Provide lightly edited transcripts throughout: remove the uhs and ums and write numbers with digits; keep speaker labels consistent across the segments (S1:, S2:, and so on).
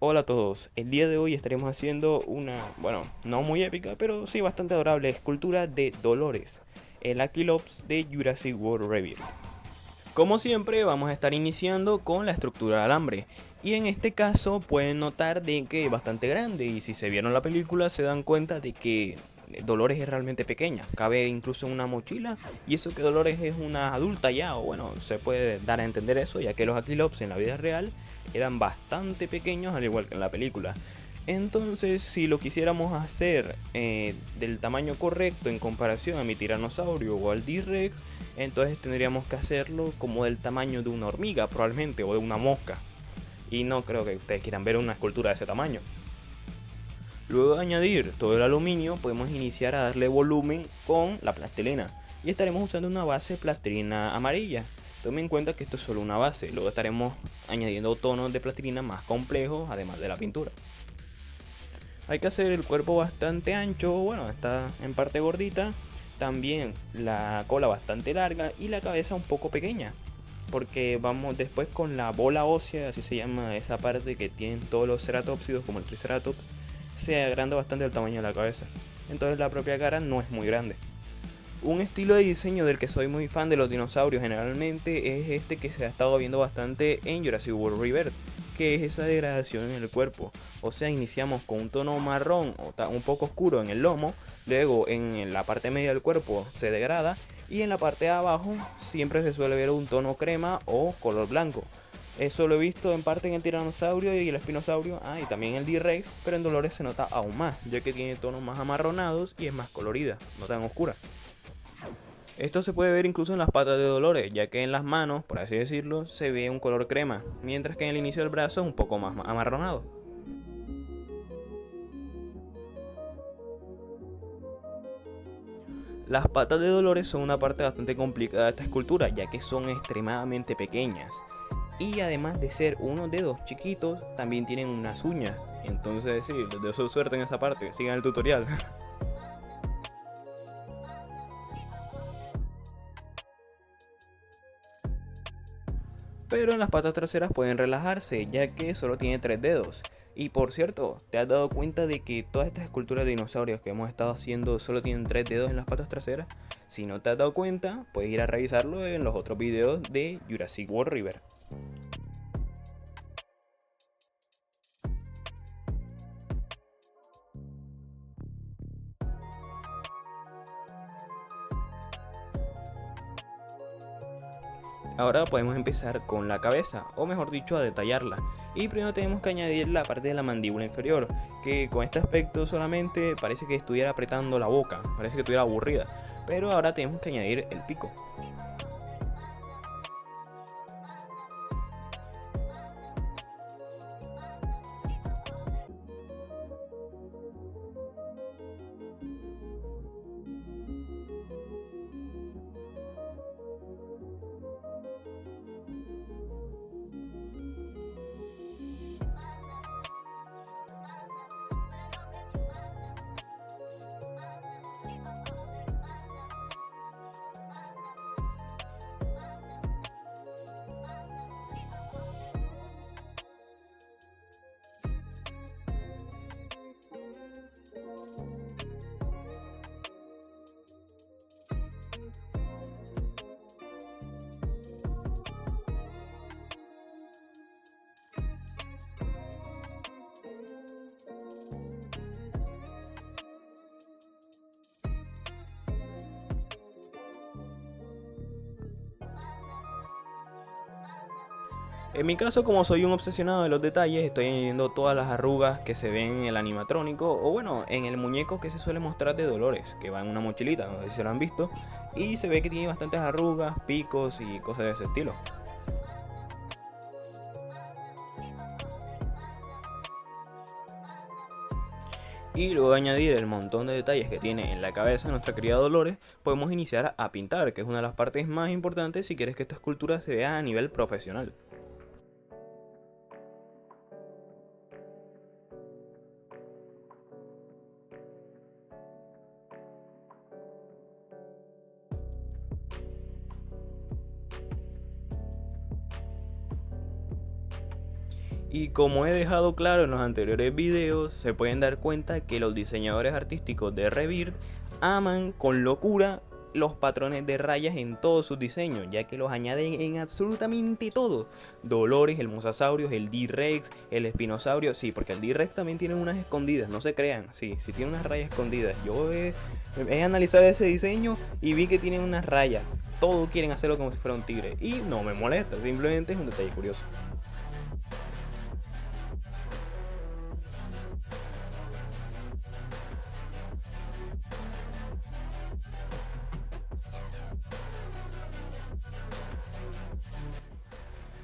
S1: Hola a todos, el día de hoy estaremos haciendo una, bueno, no muy épica, pero sí bastante adorable escultura de Dolores, el Aquilops de Jurassic World Rebirth. Como siempre vamos a estar iniciando con la estructura de alambre, y en este caso pueden notar de que es bastante grande, y si se vieron la película se dan cuenta de que Dolores es realmente pequeña, cabe incluso en una mochila, y eso que Dolores es una adulta ya, o bueno, se puede dar a entender eso, ya que los Aquilops en la vida real eran bastante pequeños al igual que en la película. Entonces, si lo quisiéramos hacer del tamaño correcto en comparación a mi tiranosaurio o al T-Rex, entonces tendríamos que hacerlo como del tamaño de una hormiga probablemente o de una mosca. Y no creo que ustedes quieran ver una escultura de ese tamaño. Luego de añadir todo el aluminio, podemos iniciar a darle volumen con la plastilina. Y estaremos usando una base plastilina amarilla. Tomen en cuenta que esto es solo una base, luego estaremos añadiendo tonos de plastilina más complejos además de la pintura. Hay que hacer el cuerpo bastante ancho, bueno, está en parte gordita, también la cola bastante larga y la cabeza un poco pequeña, porque vamos después con la bola ósea, así se llama esa parte que tienen todos los ceratópsidos como el triceratops, se agranda bastante el tamaño de la cabeza, entonces la propia cara no es muy grande. Un estilo de diseño del que soy muy fan de los dinosaurios generalmente es este que se ha estado viendo bastante en Jurassic World Rebirth, que es esa degradación en el cuerpo. O sea, iniciamos con un tono marrón o un poco oscuro en el lomo, luego en la parte media del cuerpo se degrada y en la parte de abajo siempre se suele ver un tono crema o color blanco. Eso lo he visto en parte en el tiranosaurio y el espinosaurio, y también el D-Rex, pero en Dolores se nota aún más, ya que tiene tonos más amarronados y es más colorida, no tan oscura. Esto se puede ver incluso en las patas de Dolores, ya que en las manos, por así decirlo, se ve un color crema, mientras que en el inicio del brazo es un poco más amarronado. Las patas de Dolores son una parte bastante complicada de esta escultura, ya que son extremadamente pequeñas. Y además de ser unos dedos chiquitos, también tienen unas uñas. Entonces sí, les deseo suerte en esa parte, sigan el tutorial. Pero en las patas traseras pueden relajarse, ya que solo tiene 3 dedos. Y por cierto, ¿te has dado cuenta de que todas estas esculturas de dinosaurios que hemos estado haciendo solo tienen 3 dedos en las patas traseras? Si no te has dado cuenta, puedes ir a revisarlo en los otros videos de Jurassic World River. Ahora podemos empezar con la cabeza, o mejor dicho, a detallarla. Y primero tenemos que añadir la parte de la mandíbula inferior, que con este aspecto solamente parece que estuviera apretando la boca, parece que estuviera aburrida. Pero ahora tenemos que añadir el pico. En mi caso, como soy un obsesionado de los detalles, estoy añadiendo todas las arrugas que se ven en el animatrónico, o bueno, en el muñeco que se suele mostrar de Dolores, que va en una mochilita, no sé si se lo han visto, y se ve que tiene bastantes arrugas, picos y cosas de ese estilo. Y luego de añadir el montón de detalles que tiene en la cabeza de nuestra querida Dolores, podemos iniciar a pintar, que es una de las partes más importantes si quieres que esta escultura se vea a nivel profesional. Y como he dejado claro en los anteriores videos, se pueden dar cuenta que los diseñadores artísticos de Rebirth aman con locura los patrones de rayas en todos sus diseños, ya que los añaden en absolutamente todo. Dolores, el Mosasaurus, el D-Rex, el Espinosaurio, sí, porque el D-Rex también tiene unas escondidas, no se crean, sí tiene unas rayas escondidas. Yo he analizado ese diseño y vi que tienen unas rayas. Todos quieren hacerlo como si fuera un tigre y no me molesta, simplemente es un detalle curioso.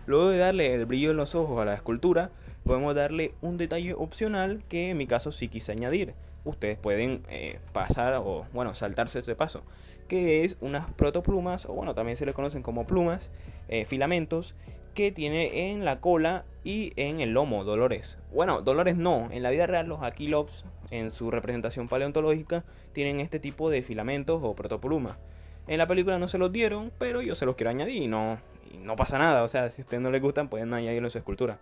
S1: Luego de darle el brillo en los ojos a la escultura, podemos darle un detalle opcional que en mi caso sí quise añadir. Ustedes pueden pasar o bueno, saltarse este paso, que es unas protoplumas, o bueno, también se le conocen como plumas, filamentos, que tiene en la cola y en el lomo Dolores. Bueno, Dolores no, en la vida real los Aquilops, en su representación paleontológica, tienen este tipo de filamentos o protoplumas. En la película no se los dieron, pero yo se los quiero añadir y no pasa nada. O sea, si a ustedes no les gustan, pueden añadirlo en su escultura.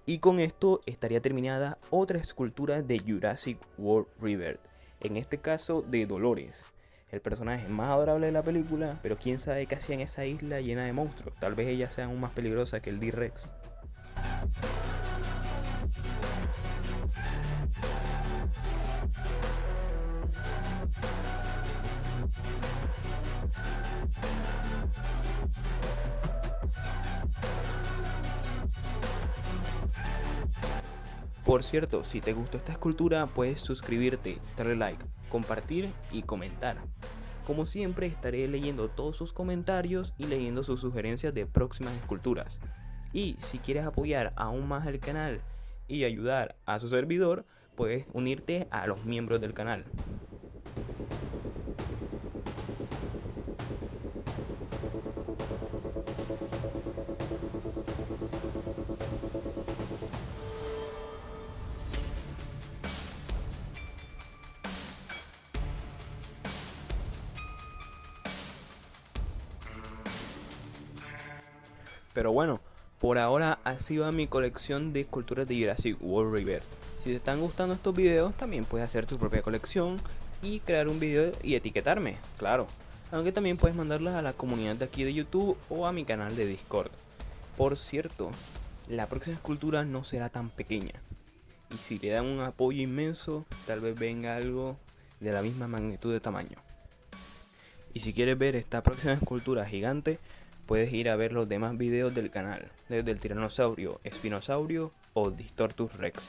S1: Y con esto estaría terminada otra escultura de Jurassic World Rebirth. En este caso de Dolores, el personaje más adorable de la película, pero quién sabe qué hacía en esa isla llena de monstruos. Tal vez ella sea aún más peligrosa que el D-Rex. Por cierto, si te gustó esta escultura, puedes suscribirte, darle like, compartir y comentar. Como siempre, estaré leyendo todos sus comentarios y leyendo sus sugerencias de próximas esculturas. Y si quieres apoyar aún más el canal y ayudar a su servidor, puedes unirte a los miembros del canal. Pero bueno, por ahora así va mi colección de esculturas de Jurassic World Rebirth. Si te están gustando estos videos, también puedes hacer tu propia colección y crear un video y etiquetarme, claro. Aunque también puedes mandarlas a la comunidad de aquí de YouTube o a mi canal de Discord. Por cierto, la próxima escultura no será tan pequeña. Y si le dan un apoyo inmenso, tal vez venga algo de la misma magnitud de tamaño. Y si quieres ver esta próxima escultura gigante, puedes ir a ver los demás videos del canal, desde el tiranosaurio, espinosaurio o Distortus Rex.